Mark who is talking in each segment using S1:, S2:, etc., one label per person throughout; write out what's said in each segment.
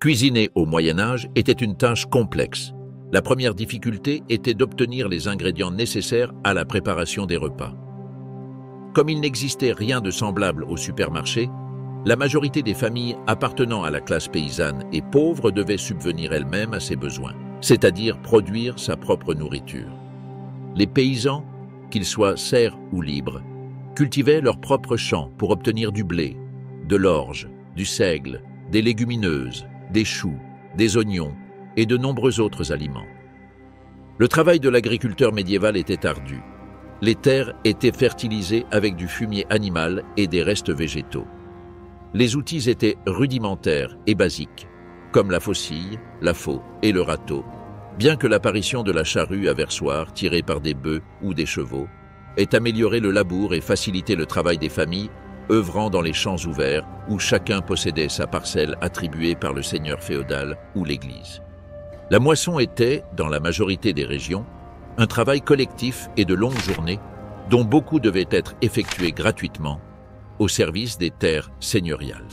S1: Cuisiner au Moyen Âge était une tâche complexe. La première difficulté était d'obtenir les ingrédients nécessaires à la préparation des repas. Comme il n'existait rien de semblable au supermarché, la majorité des familles appartenant à la classe paysanne et pauvre devaient subvenir elles-mêmes à ses besoins, c'est-à-dire produire sa propre nourriture. Les paysans, qu'ils soient serfs ou libres, cultivaient leurs propres champs pour obtenir du blé, de l'orge, du seigle, des légumineuses, des choux, des oignons et de nombreux autres aliments. Le travail de l'agriculteur médiéval était ardu. Les terres étaient fertilisées avec du fumier animal et des restes végétaux. Les outils étaient rudimentaires et basiques, comme la faucille, la faux et le râteau, bien que l'apparition de la charrue à versoir tirée par des bœufs ou des chevaux ait amélioré le labour et facilité le travail des familles œuvrant dans les champs ouverts où chacun possédait sa parcelle attribuée par le seigneur féodal ou l'église. La moisson était, dans la majorité des régions, un travail collectif et de longues journées dont beaucoup devaient être effectués gratuitement au service des terres seigneuriales.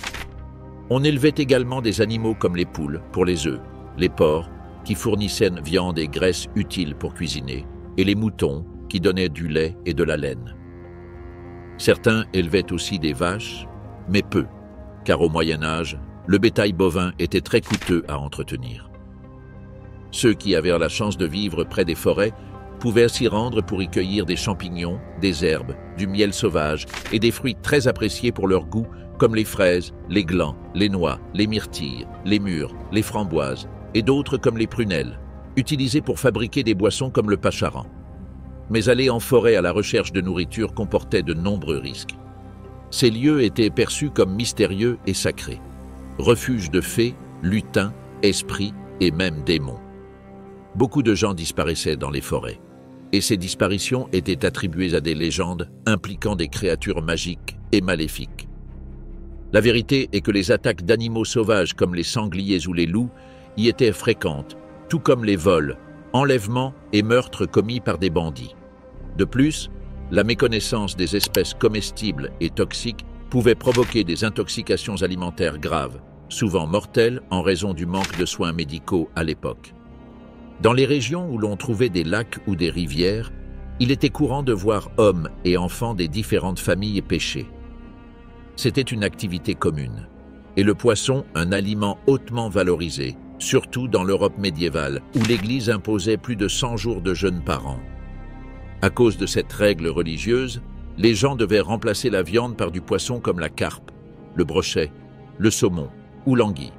S1: On élevait également des animaux comme les poules pour les œufs, les porcs qui fournissaient viande et graisse utiles pour cuisiner, et les moutons qui donnaient du lait et de la laine. Certains élevaient aussi des vaches, mais peu, car au Moyen Âge, le bétail bovin était très coûteux à entretenir. Ceux qui avaient la chance de vivre près des forêts pouvaient s'y rendre pour y cueillir des champignons, des herbes, du miel sauvage et des fruits très appréciés pour leur goût, comme les fraises, les glands, les noix, les myrtilles, les mûres, les framboises et d'autres comme les prunelles, utilisés pour fabriquer des boissons comme le pacharan. Mais aller en forêt à la recherche de nourriture comportait de nombreux risques. Ces lieux étaient perçus comme mystérieux et sacrés, refuges de fées, lutins, esprits et même démons. Beaucoup de gens disparaissaient dans les forêts, et ces disparitions étaient attribuées à des légendes impliquant des créatures magiques et maléfiques. La vérité est que les attaques d'animaux sauvages comme les sangliers ou les loups y étaient fréquentes, tout comme les vols, enlèvements et meurtres commis par des bandits. De plus, la méconnaissance des espèces comestibles et toxiques pouvait provoquer des intoxications alimentaires graves, souvent mortelles en raison du manque de soins médicaux à l'époque. Dans les régions où l'on trouvait des lacs ou des rivières, il était courant de voir hommes et enfants des différentes familles pêcher. C'était une activité commune, et le poisson un aliment hautement valorisé, surtout dans l'Europe médiévale, où l'Église imposait plus de 100 jours de jeûne par an. À cause de cette règle religieuse, les gens devaient remplacer la viande par du poisson comme la carpe, le brochet, le saumon ou l'anguille.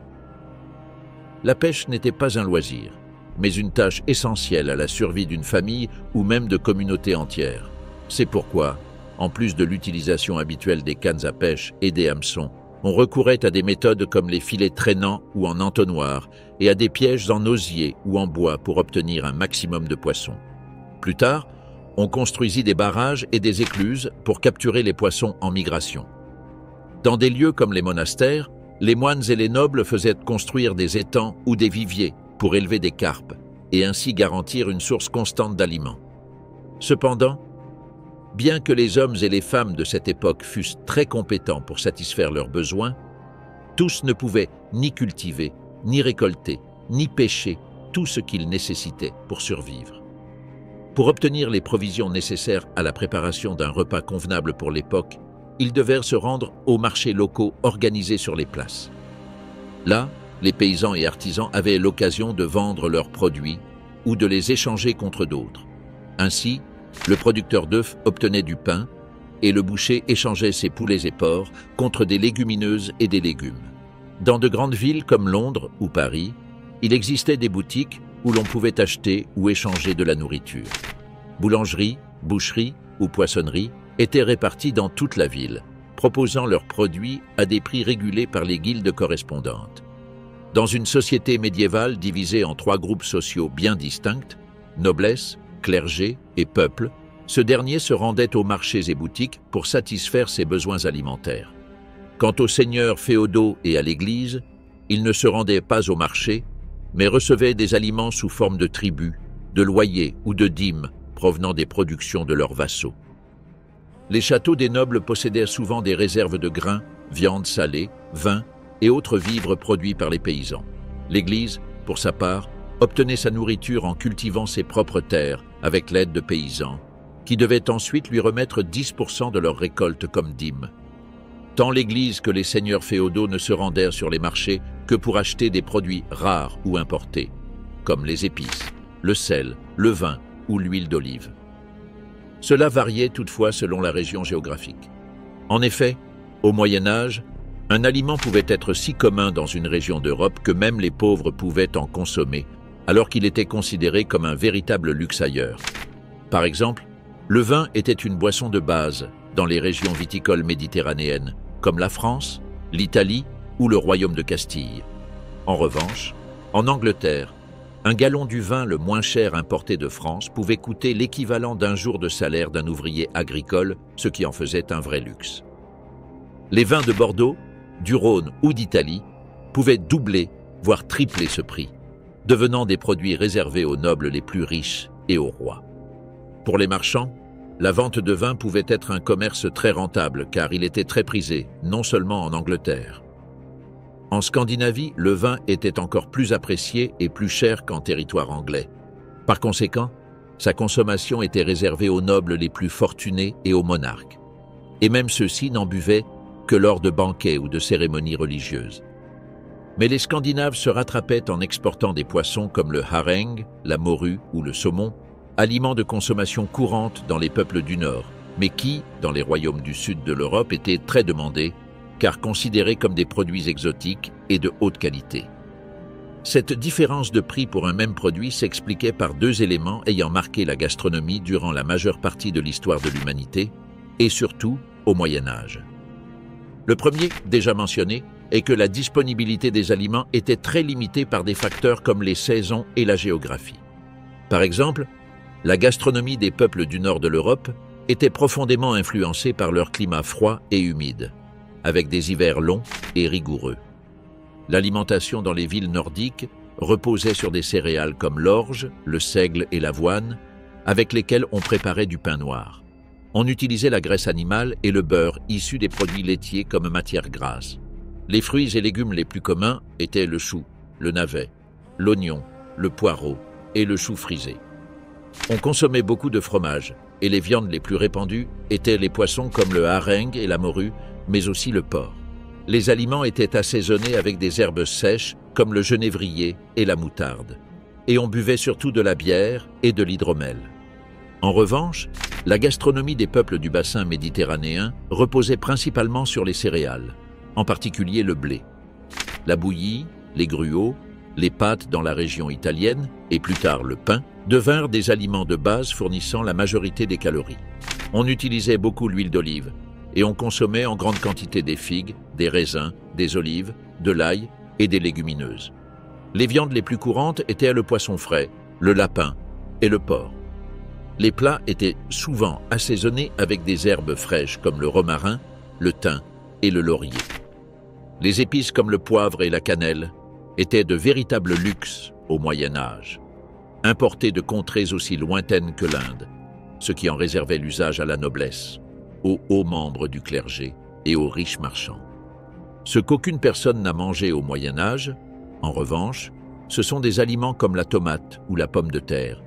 S1: La pêche n'était pas un loisir, mais une tâche essentielle à la survie d'une famille ou même de communautés entières. C'est pourquoi, en plus de l'utilisation habituelle des cannes à pêche et des hameçons, on recourait à des méthodes comme les filets traînants ou en entonnoir et à des pièges en osier ou en bois pour obtenir un maximum de poissons. Plus tard, on construisit des barrages et des écluses pour capturer les poissons en migration. Dans des lieux comme les monastères, les moines et les nobles faisaient construire des étangs ou des viviers pour élever des carpes et ainsi garantir une source constante d'aliments. Cependant, bien que les hommes et les femmes de cette époque fussent très compétents pour satisfaire leurs besoins, tous ne pouvaient ni cultiver, ni récolter, ni pêcher tout ce qu'ils nécessitaient pour survivre. Pour obtenir les provisions nécessaires à la préparation d'un repas convenable pour l'époque, ils devaient se rendre aux marchés locaux organisés sur les places. Là, les paysans et artisans avaient l'occasion de vendre leurs produits ou de les échanger contre d'autres. Ainsi, le producteur d'œufs obtenait du pain et le boucher échangeait ses poulets et porcs contre des légumineuses et des légumes. Dans de grandes villes comme Londres ou Paris, il existait des boutiques où l'on pouvait acheter ou échanger de la nourriture. Boulangeries, boucheries ou poissonneries étaient réparties dans toute la ville, proposant leurs produits à des prix régulés par les guildes correspondantes. Dans une société médiévale divisée en 3 groupes sociaux bien distincts, noblesse, clergé et peuple, ce dernier se rendait aux marchés et boutiques pour satisfaire ses besoins alimentaires. Quant aux seigneurs féodaux et à l'Église, ils ne se rendaient pas au marché, mais recevaient des aliments sous forme de tribut, de loyers ou de dîmes provenant des productions de leurs vassaux. Les châteaux des nobles possédaient souvent des réserves de grains, viande salée, vin et autres vivres produits par les paysans. L'Église, pour sa part, obtenait sa nourriture en cultivant ses propres terres avec l'aide de paysans, qui devaient ensuite lui remettre 10% de leur récolte comme dîme. Tant l'Église que les seigneurs féodaux ne se rendèrent sur les marchés que pour acheter des produits rares ou importés, comme les épices, le sel, le vin ou l'huile d'olive. Cela variait toutefois selon la région géographique. En effet, au Moyen Âge, un aliment pouvait être si commun dans une région d'Europe que même les pauvres pouvaient en consommer, alors qu'il était considéré comme un véritable luxe ailleurs. Par exemple, le vin était une boisson de base dans les régions viticoles méditerranéennes, comme la France, l'Italie ou le Royaume de Castille. En revanche, en Angleterre, un gallon du vin le moins cher importé de France pouvait coûter l'équivalent d'un jour de salaire d'un ouvrier agricole, ce qui en faisait un vrai luxe. Les vins de Bordeaux, du Rhône ou d'Italie pouvaient doubler, voire tripler ce prix, devenant des produits réservés aux nobles les plus riches et aux rois. Pour les marchands, la vente de vin pouvait être un commerce très rentable car il était très prisé, non seulement en Angleterre. En Scandinavie, le vin était encore plus apprécié et plus cher qu'en territoire anglais. Par conséquent, sa consommation était réservée aux nobles les plus fortunés et aux monarques. Et même ceux-ci n'en buvaient que lors de banquets ou de cérémonies religieuses. Mais les Scandinaves se rattrapaient en exportant des poissons comme le hareng, la morue ou le saumon, aliments de consommation courante dans les peuples du Nord, mais qui, dans les royaumes du sud de l'Europe, étaient très demandés, car considérés comme des produits exotiques et de haute qualité. Cette différence de prix pour un même produit s'expliquait par deux éléments ayant marqué la gastronomie durant la majeure partie de l'histoire de l'humanité, et surtout au Moyen Âge. Le premier, déjà mentionné, est que la disponibilité des aliments était très limitée par des facteurs comme les saisons et la géographie. Par exemple, la gastronomie des peuples du nord de l'Europe était profondément influencée par leur climat froid et humide, avec des hivers longs et rigoureux. L'alimentation dans les villes nordiques reposait sur des céréales comme l'orge, le seigle et l'avoine, avec lesquelles on préparait du pain noir. On utilisait la graisse animale et le beurre issu des produits laitiers comme matière grasse. Les fruits et légumes les plus communs étaient le chou, le navet, l'oignon, le poireau et le chou frisé. On consommait beaucoup de fromage, et les viandes les plus répandues étaient les poissons comme le hareng et la morue, mais aussi le porc. Les aliments étaient assaisonnés avec des herbes sèches comme le genévrier et la moutarde, et on buvait surtout de la bière et de l'hydromel. En revanche, la gastronomie des peuples du bassin méditerranéen reposait principalement sur les céréales, en particulier le blé. La bouillie, les gruaux, les pâtes dans la région italienne, et plus tard le pain, devinrent des aliments de base fournissant la majorité des calories. On utilisait beaucoup l'huile d'olive, et on consommait en grande quantité des figues, des raisins, des olives, de l'ail et des légumineuses. Les viandes les plus courantes étaient le poisson frais, le lapin et le porc. Les plats étaient souvent assaisonnés avec des herbes fraîches comme le romarin, le thym et le laurier. Les épices comme le poivre et la cannelle étaient de véritables luxes au Moyen Âge, importés de contrées aussi lointaines que l'Inde, ce qui en réservait l'usage à la noblesse, aux hauts membres du clergé et aux riches marchands. Ce qu'aucune personne n'a mangé au Moyen Âge, en revanche, ce sont des aliments comme la tomate ou la pomme de terre,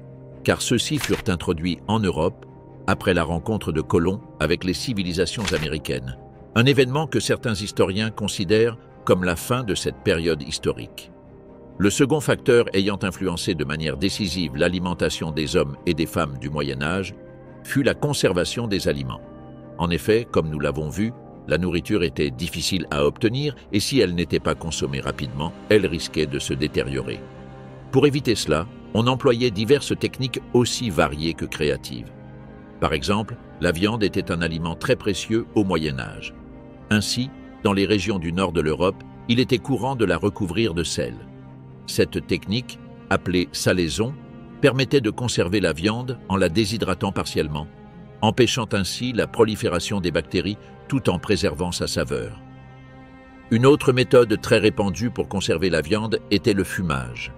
S1: car ceux-ci furent introduits en Europe après la rencontre de colons avec les civilisations américaines, un événement que certains historiens considèrent comme la fin de cette période historique. Le second facteur ayant influencé de manière décisive l'alimentation des hommes et des femmes du Moyen Âge fut la conservation des aliments. En effet, comme nous l'avons vu, la nourriture était difficile à obtenir et si elle n'était pas consommée rapidement, elle risquait de se détériorer. Pour éviter cela, on employait diverses techniques aussi variées que créatives. Par exemple, la viande était un aliment très précieux au Moyen Âge. Ainsi, dans les régions du nord de l'Europe, il était courant de la recouvrir de sel. Cette technique, appelée salaison, permettait de conserver la viande en la déshydratant partiellement, empêchant ainsi la prolifération des bactéries tout en préservant sa saveur. Une autre méthode très répandue pour conserver la viande était le fumage.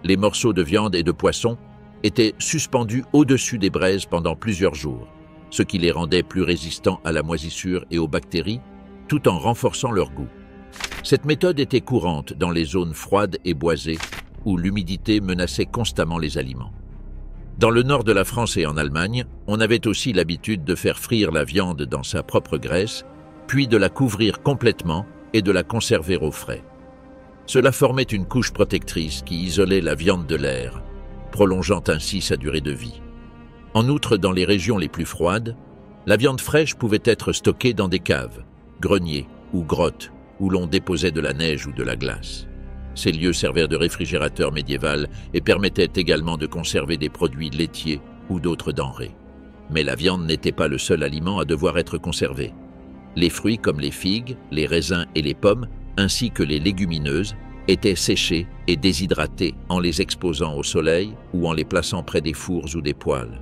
S1: Les morceaux de viande et de poisson étaient suspendus au-dessus des braises pendant plusieurs jours, ce qui les rendait plus résistants à la moisissure et aux bactéries, tout en renforçant leur goût. Cette méthode était courante dans les zones froides et boisées où l'humidité menaçait constamment les aliments. Dans le nord de la France et en Allemagne, on avait aussi l'habitude de faire frire la viande dans sa propre graisse, puis de la couvrir complètement et de la conserver au frais. Cela formait une couche protectrice qui isolait la viande de l'air, prolongeant ainsi sa durée de vie. En outre, dans les régions les plus froides, la viande fraîche pouvait être stockée dans des caves, greniers ou grottes où l'on déposait de la neige ou de la glace. Ces lieux servaient de réfrigérateur médiéval et permettaient également de conserver des produits laitiers ou d'autres denrées. Mais la viande n'était pas le seul aliment à devoir être conservé. Les fruits comme les figues, les raisins et les pommes, ainsi que les légumineuses, étaient séchés et déshydratés en les exposant au soleil ou en les plaçant près des fours ou des poêles.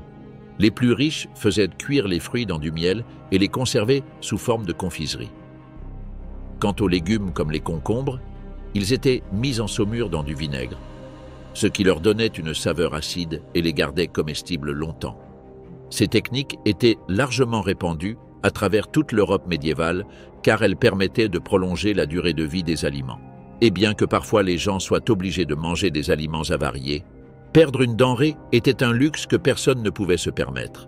S1: Les plus riches faisaient cuire les fruits dans du miel et les conservaient sous forme de confiserie. Quant aux légumes comme les concombres, ils étaient mis en saumure dans du vinaigre, ce qui leur donnait une saveur acide et les gardait comestibles longtemps. Ces techniques étaient largement répandues à travers toute l'Europe médiévale car elles permettaient de prolonger la durée de vie des aliments. Et bien que parfois les gens soient obligés de manger des aliments avariés, perdre une denrée était un luxe que personne ne pouvait se permettre.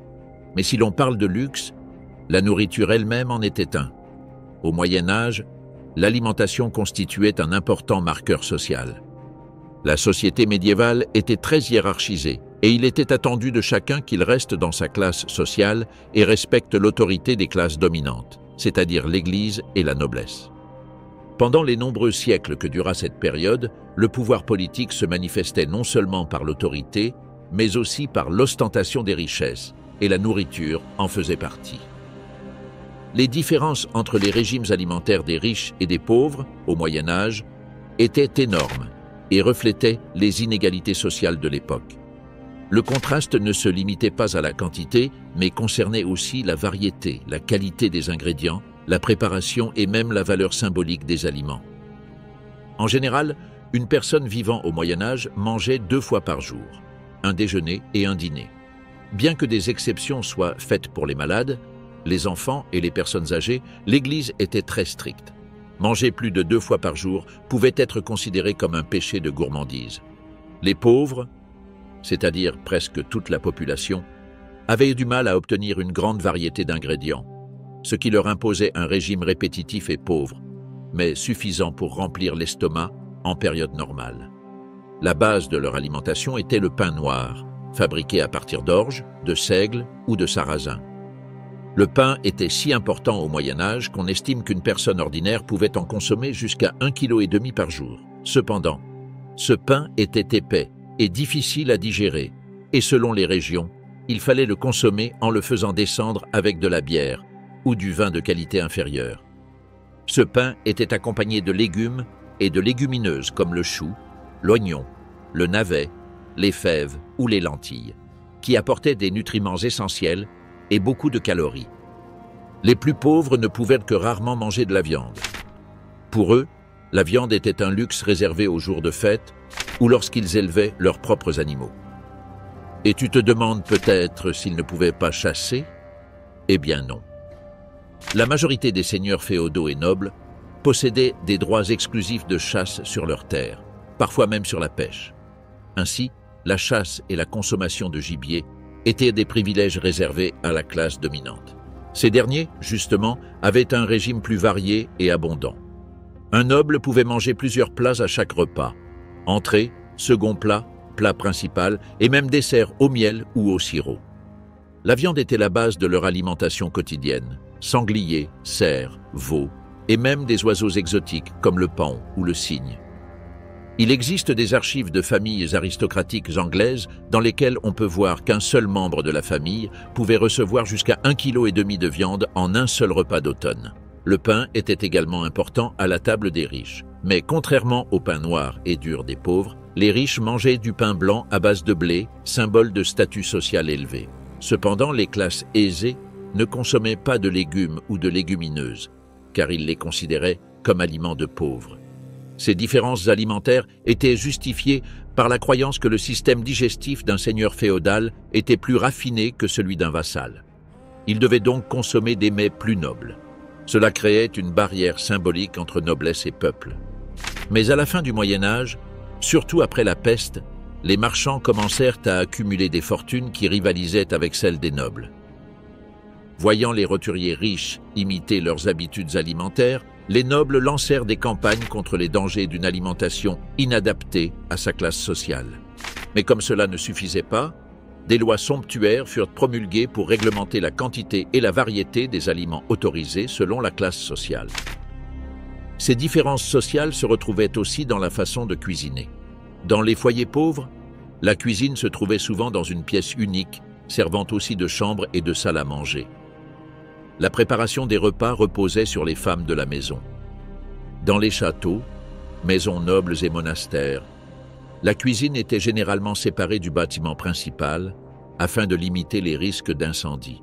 S1: Mais si l'on parle de luxe, la nourriture elle-même en était un. Au Moyen Âge, l'alimentation constituait un important marqueur social. La société médiévale était très hiérarchisée et il était attendu de chacun qu'il reste dans sa classe sociale et respecte l'autorité des classes dominantes, c'est-à-dire l'Église et la noblesse. Pendant les nombreux siècles que dura cette période, le pouvoir politique se manifestait non seulement par l'autorité, mais aussi par l'ostentation des richesses, et la nourriture en faisait partie. Les différences entre les régimes alimentaires des riches et des pauvres, au Moyen Âge, étaient énormes et reflétaient les inégalités sociales de l'époque. Le contraste ne se limitait pas à la quantité, mais concernait aussi la variété, la qualité des ingrédients, la préparation et même la valeur symbolique des aliments. En général, une personne vivant au Moyen Âge mangeait 2 fois par jour, un déjeuner et un dîner. Bien que des exceptions soient faites pour les malades, les enfants et les personnes âgées, l'Église était très stricte. Manger plus de 2 fois par jour pouvait être considéré comme un péché de gourmandise. Les pauvres, c'est-à-dire presque toute la population, avaient du mal à obtenir une grande variété d'ingrédients, ce qui leur imposait un régime répétitif et pauvre, mais suffisant pour remplir l'estomac en période normale. La base de leur alimentation était le pain noir, fabriqué à partir d'orge, de seigle ou de sarrasin. Le pain était si important au Moyen Âge qu'on estime qu'une personne ordinaire pouvait en consommer jusqu'à 1,5 kg par jour. Cependant, ce pain était épais et difficile à digérer, et selon les régions, il fallait le consommer en le faisant descendre avec de la bière ou du vin de qualité inférieure. Ce pain était accompagné de légumes et de légumineuses comme le chou, l'oignon, le navet, les fèves ou les lentilles, qui apportaient des nutriments essentiels et beaucoup de calories. Les plus pauvres ne pouvaient que rarement manger de la viande. Pour eux, la viande était un luxe réservé aux jours de fête ou lorsqu'ils élevaient leurs propres animaux. Et tu te demandes peut-être s'ils ne pouvaient pas chasser? Eh bien non. La majorité des seigneurs féodaux et nobles possédaient des droits exclusifs de chasse sur leurs terres, parfois même sur la pêche. Ainsi, la chasse et la consommation de gibier étaient des privilèges réservés à la classe dominante. Ces derniers, justement, avaient un régime plus varié et abondant. Un noble pouvait manger plusieurs plats à chaque repas, entrée, second plat, plat principal et même dessert au miel ou au sirop. La viande était la base de leur alimentation quotidienne, sangliers, cerfs, veaux et même des oiseaux exotiques comme le paon ou le cygne. Il existe des archives de familles aristocratiques anglaises dans lesquelles on peut voir qu'un seul membre de la famille pouvait recevoir jusqu'à 1,5 kg de viande en un seul repas d'automne. Le pain était également important à la table des riches, mais contrairement au pain noir et dur des pauvres, les riches mangeaient du pain blanc à base de blé, symbole de statut social élevé. Cependant, les classes aisées ne consommaient pas de légumes ou de légumineuses, car ils les considéraient comme aliments de pauvres. Ces différences alimentaires étaient justifiées par la croyance que le système digestif d'un seigneur féodal était plus raffiné que celui d'un vassal. Il devait donc consommer des mets plus nobles. Cela créait une barrière symbolique entre noblesse et peuple. Mais à la fin du Moyen Âge, surtout après la peste, les marchands commencèrent à accumuler des fortunes qui rivalisaient avec celles des nobles. Voyant les roturiers riches imiter leurs habitudes alimentaires, les nobles lancèrent des campagnes contre les dangers d'une alimentation inadaptée à sa classe sociale. Mais comme cela ne suffisait pas, des lois somptuaires furent promulguées pour réglementer la quantité et la variété des aliments autorisés selon la classe sociale. Ces différences sociales se retrouvaient aussi dans la façon de cuisiner. Dans les foyers pauvres, la cuisine se trouvait souvent dans une pièce unique, servant aussi de chambre et de salle à manger. La préparation des repas reposait sur les femmes de la maison. Dans les châteaux, maisons nobles et monastères, la cuisine était généralement séparée du bâtiment principal afin de limiter les risques d'incendie.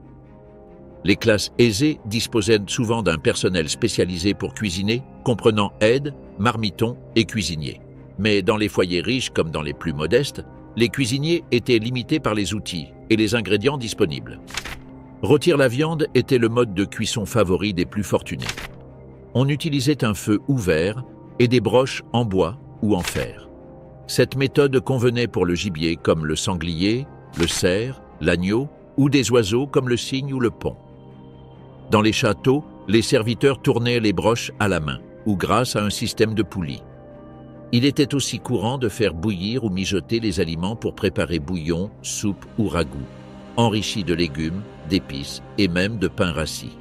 S1: Les classes aisées disposaient souvent d'un personnel spécialisé pour cuisiner, comprenant aides, marmitons et cuisiniers. Mais dans les foyers riches comme dans les plus modestes, les cuisiniers étaient limités par les outils et les ingrédients disponibles. Rôtir la viande était le mode de cuisson favori des plus fortunés. On utilisait un feu ouvert et des broches en bois ou en fer. Cette méthode convenait pour le gibier comme le sanglier, le cerf, l'agneau ou des oiseaux comme le cygne ou le paon. Dans les châteaux, les serviteurs tournaient les broches à la main ou grâce à un système de poulies. Il était aussi courant de faire bouillir ou mijoter les aliments pour préparer bouillon, soupe ou ragoût, enrichis de légumes, d'épices et même de pain rassis.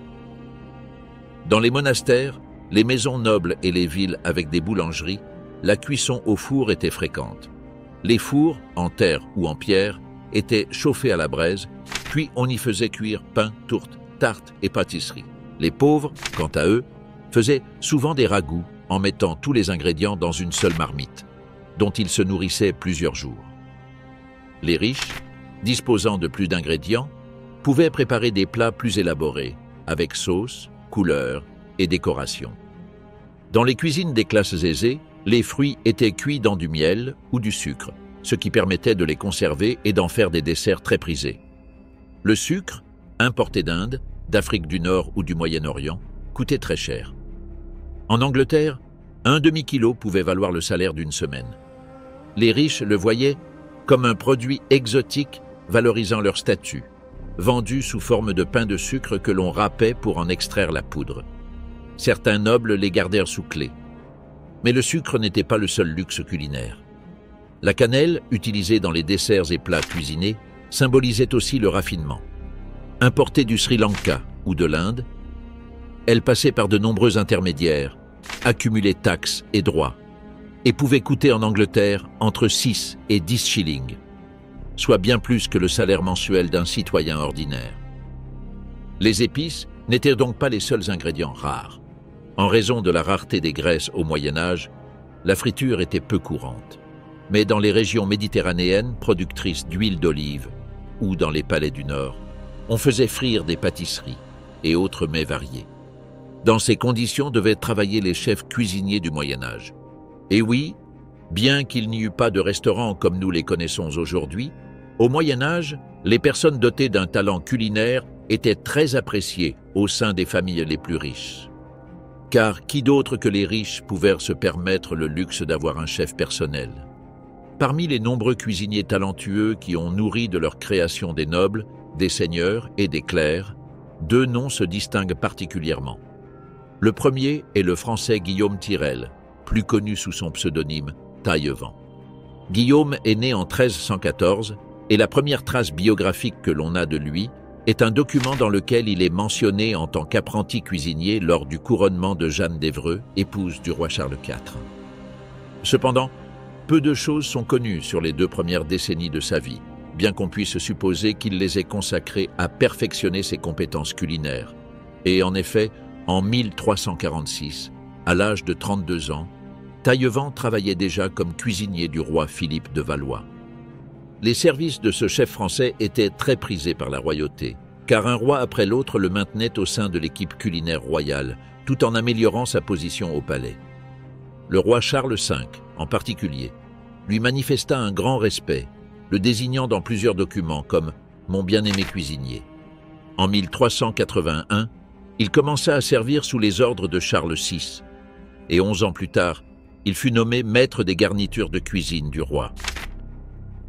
S1: Dans les monastères, les maisons nobles et les villes avec des boulangeries, la cuisson au four était fréquente. Les fours, en terre ou en pierre, étaient chauffés à la braise, puis on y faisait cuire pain, tourtes, tartes et pâtisseries. Les pauvres, quant à eux, faisaient souvent des ragoûts en mettant tous les ingrédients dans une seule marmite, dont ils se nourrissaient plusieurs jours. Les riches, disposant de plus d'ingrédients, pouvaient préparer des plats plus élaborés, avec sauce, couleurs et décoration. Dans les cuisines des classes aisées, les fruits étaient cuits dans du miel ou du sucre, ce qui permettait de les conserver et d'en faire des desserts très prisés. Le sucre, importé d'Inde, d'Afrique du Nord ou du Moyen-Orient, coûtait très cher. En Angleterre, un demi-kilo pouvait valoir le salaire d'une semaine. Les riches le voyaient comme un produit exotique valorisant leur statut, vendu sous forme de pain de sucre que l'on râpait pour en extraire la poudre. Certains nobles les gardèrent sous clé. Mais le sucre n'était pas le seul luxe culinaire. La cannelle, utilisée dans les desserts et plats cuisinés, symbolisait aussi le raffinement. Importée du Sri Lanka ou de l'Inde, elle passait par de nombreux intermédiaires, accumulait taxes et droits, et pouvait coûter en Angleterre entre 6 et 10 shillings, soit bien plus que le salaire mensuel d'un citoyen ordinaire. Les épices n'étaient donc pas les seuls ingrédients rares. En raison de la rareté des graisses au Moyen Âge, la friture était peu courante. Mais dans les régions méditerranéennes productrices d'huile d'olive ou dans les palais du Nord, on faisait frire des pâtisseries et autres mets variés. Dans ces conditions devaient travailler les chefs cuisiniers du Moyen Âge. Et oui, bien qu'il n'y eût pas de restaurants comme nous les connaissons aujourd'hui, au Moyen Âge, les personnes dotées d'un talent culinaire étaient très appréciées au sein des familles les plus riches. Car qui d'autre que les riches pouvaient se permettre le luxe d'avoir un chef personnel? Parmi les nombreux cuisiniers talentueux qui ont nourri de leur création des nobles, des seigneurs et des clercs, deux noms se distinguent particulièrement. Le premier est le français Guillaume Tirel, plus connu sous son pseudonyme Taillevent. Guillaume est né en 1314 et la première trace biographique que l'on a de lui est un document dans lequel il est mentionné en tant qu'apprenti cuisinier lors du couronnement de Jeanne d'Évreux, épouse du roi Charles IV. Cependant, peu de choses sont connues sur les 2 premières décennies de sa vie, bien qu'on puisse supposer qu'il les ait consacrées à perfectionner ses compétences culinaires. Et en effet, en 1346, à l'âge de 32 ans, Taillevent travaillait déjà comme cuisinier du roi Philippe de Valois. Les services de ce chef français étaient très prisés par la royauté, car un roi après l'autre le maintenait au sein de l'équipe culinaire royale, tout en améliorant sa position au palais. Le roi Charles V, en particulier, lui manifesta un grand respect, le désignant dans plusieurs documents comme « mon bien-aimé cuisinier ». En 1381, Il commença à servir sous les ordres de Charles VI, et 11 ans plus tard, il fut nommé maître des garnitures de cuisine du roi.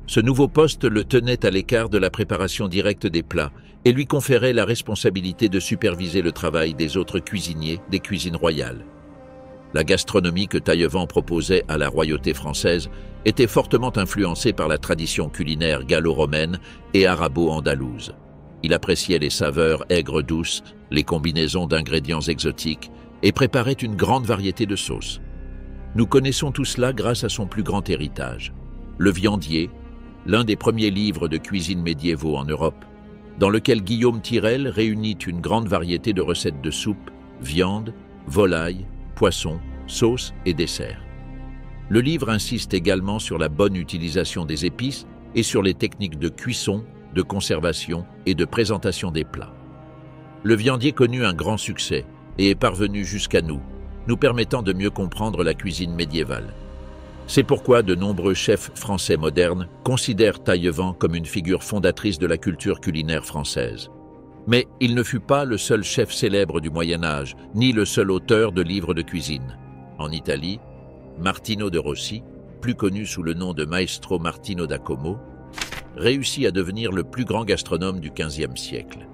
S1: Ce nouveau poste le tenait à l'écart de la préparation directe des plats et lui conférait la responsabilité de superviser le travail des autres cuisiniers des cuisines royales. La gastronomie que Taillevent proposait à la royauté française était fortement influencée par la tradition culinaire gallo-romaine et arabo-andalouse. Il appréciait les saveurs aigres douces, les combinaisons d'ingrédients exotiques et préparait une grande variété de sauces. Nous connaissons tout cela grâce à son plus grand héritage, Le Viandier, l'un des premiers livres de cuisine médiévaux en Europe, dans lequel Guillaume Tirel réunit une grande variété de recettes de soupe, viande, volaille, poisson, sauces et desserts. Le livre insiste également sur la bonne utilisation des épices et sur les techniques de cuisson, de conservation et de présentation des plats. Le Viandier connut un grand succès et est parvenu jusqu'à nous, nous permettant de mieux comprendre la cuisine médiévale. C'est pourquoi de nombreux chefs français modernes considèrent Taillevent comme une figure fondatrice de la culture culinaire française. Mais il ne fut pas le seul chef célèbre du Moyen-Âge, ni le seul auteur de livres de cuisine. En Italie, Martino de Rossi, plus connu sous le nom de Maestro Martino da Como, réussit à devenir le plus grand gastronome du XVe siècle.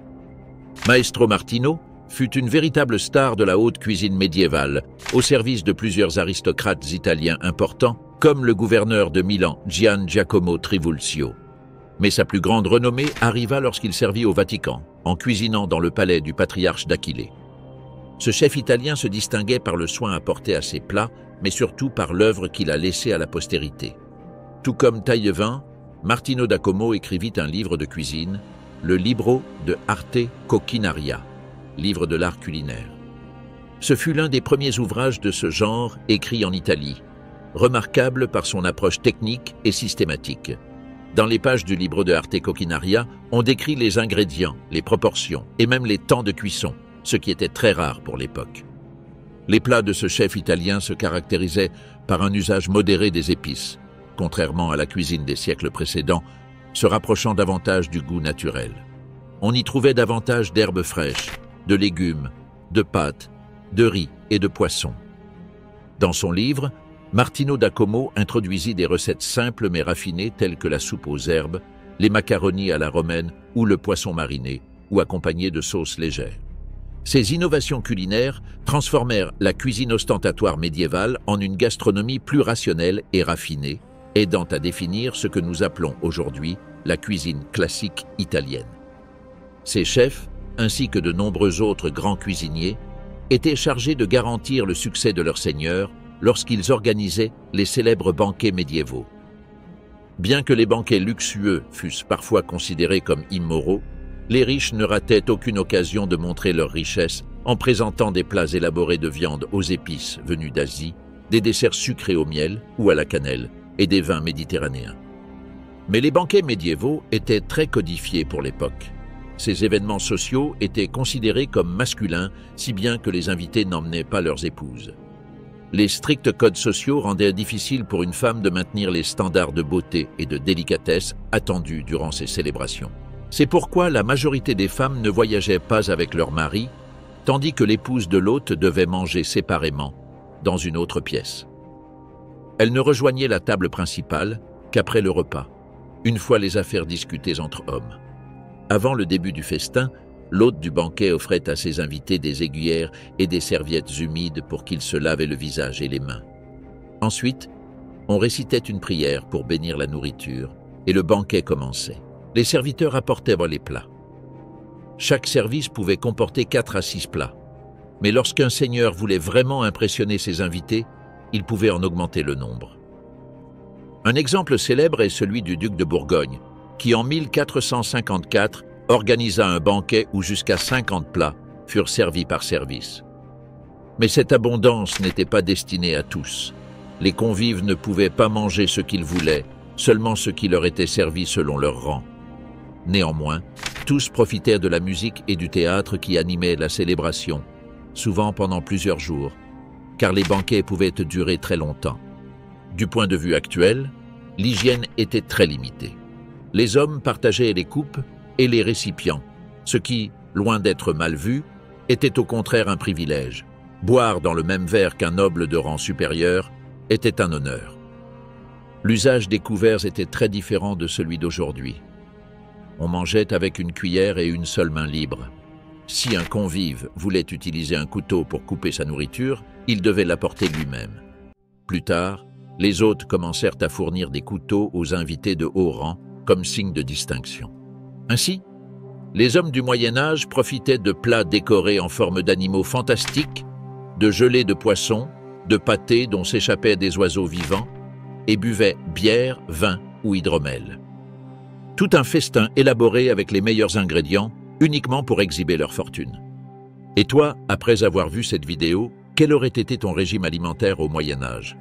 S1: Maestro Martino fut une véritable star de la haute cuisine médiévale, au service de plusieurs aristocrates italiens importants, comme le gouverneur de Milan, Gian Giacomo Trivulzio. Mais sa plus grande renommée arriva lorsqu'il servit au Vatican, en cuisinant dans le palais du patriarche d'Aquilée. Ce chef italien se distinguait par le soin apporté à ses plats, mais surtout par l'œuvre qu'il a laissée à la postérité. Tout comme Taillevent, Martino da Como écrivit un livre de cuisine, le Libro de Arte Coquinaria, livre de l'art culinaire. Ce fut l'un des premiers ouvrages de ce genre écrit en Italie, remarquable par son approche technique et systématique. Dans les pages du Libro de Arte Coquinaria, on décrit les ingrédients, les proportions et même les temps de cuisson, ce qui était très rare pour l'époque. Les plats de ce chef italien se caractérisaient par un usage modéré des épices, contrairement à la cuisine des siècles précédents, se rapprochant davantage du goût naturel. On y trouvait davantage d'herbes fraîches, de légumes, de pâtes, de riz et de poissons. Dans son livre, Martino da Como introduisit des recettes simples mais raffinées telles que la soupe aux herbes, les macaronis à la romaine ou le poisson mariné, ou accompagné de sauces légères. Ces innovations culinaires transformèrent la cuisine ostentatoire médiévale en une gastronomie plus rationnelle et raffinée, aidant à définir ce que nous appelons aujourd'hui la cuisine classique italienne. Ces chefs, ainsi que de nombreux autres grands cuisiniers, étaient chargés de garantir le succès de leur seigneur lorsqu'ils organisaient les célèbres banquets médiévaux. Bien que les banquets luxueux fussent parfois considérés comme immoraux, les riches ne rataient aucune occasion de montrer leur richesse en présentant des plats élaborés de viande aux épices venues d'Asie, des desserts sucrés au miel ou à la cannelle et des vins méditerranéens. Mais les banquets médiévaux étaient très codifiés pour l'époque. Ces événements sociaux étaient considérés comme masculins, si bien que les invités n'emmenaient pas leurs épouses. Les stricts codes sociaux rendaient difficile pour une femme de maintenir les standards de beauté et de délicatesse attendus durant ces célébrations. C'est pourquoi la majorité des femmes ne voyageaient pas avec leur mari, tandis que l'épouse de l'hôte devait manger séparément, dans une autre pièce. Elle ne rejoignait la table principale qu'après le repas, une fois les affaires discutées entre hommes. Avant le début du festin, l'hôte du banquet offrait à ses invités des aiguillères et des serviettes humides pour qu'ils se lavaient le visage et les mains. Ensuite, on récitait une prière pour bénir la nourriture et le banquet commençait. Les serviteurs apportaient les plats. Chaque service pouvait comporter 4 à 6 plats. Mais lorsqu'un seigneur voulait vraiment impressionner ses invités, il pouvait en augmenter le nombre. Un exemple célèbre est celui du duc de Bourgogne, qui en 1454 organisa un banquet où jusqu'à 50 plats furent servis par service. Mais cette abondance n'était pas destinée à tous. Les convives ne pouvaient pas manger ce qu'ils voulaient, seulement ce qui leur était servi selon leur rang. Néanmoins, tous profitèrent de la musique et du théâtre qui animaient la célébration, souvent pendant plusieurs jours, car les banquets pouvaient durer très longtemps. Du point de vue actuel, l'hygiène était très limitée. Les hommes partageaient les coupes et les récipients, ce qui, loin d'être mal vu, était au contraire un privilège. Boire dans le même verre qu'un noble de rang supérieur était un honneur. L'usage des couverts était très différent de celui d'aujourd'hui. On mangeait avec une cuillère et une seule main libre. Si un convive voulait utiliser un couteau pour couper sa nourriture, il devait l'apporter lui-même. Plus tard, les hôtes commencèrent à fournir des couteaux aux invités de haut rang comme signe de distinction. Ainsi, les hommes du Moyen-Âge profitaient de plats décorés en forme d'animaux fantastiques, de gelées de poissons, de pâtés dont s'échappaient des oiseaux vivants, et buvaient bière, vin ou hydromel. Tout un festin élaboré avec les meilleurs ingrédients, uniquement pour exhiber leur fortune. Et toi, après avoir vu cette vidéo, quel aurait été ton régime alimentaire au Moyen-Âge ?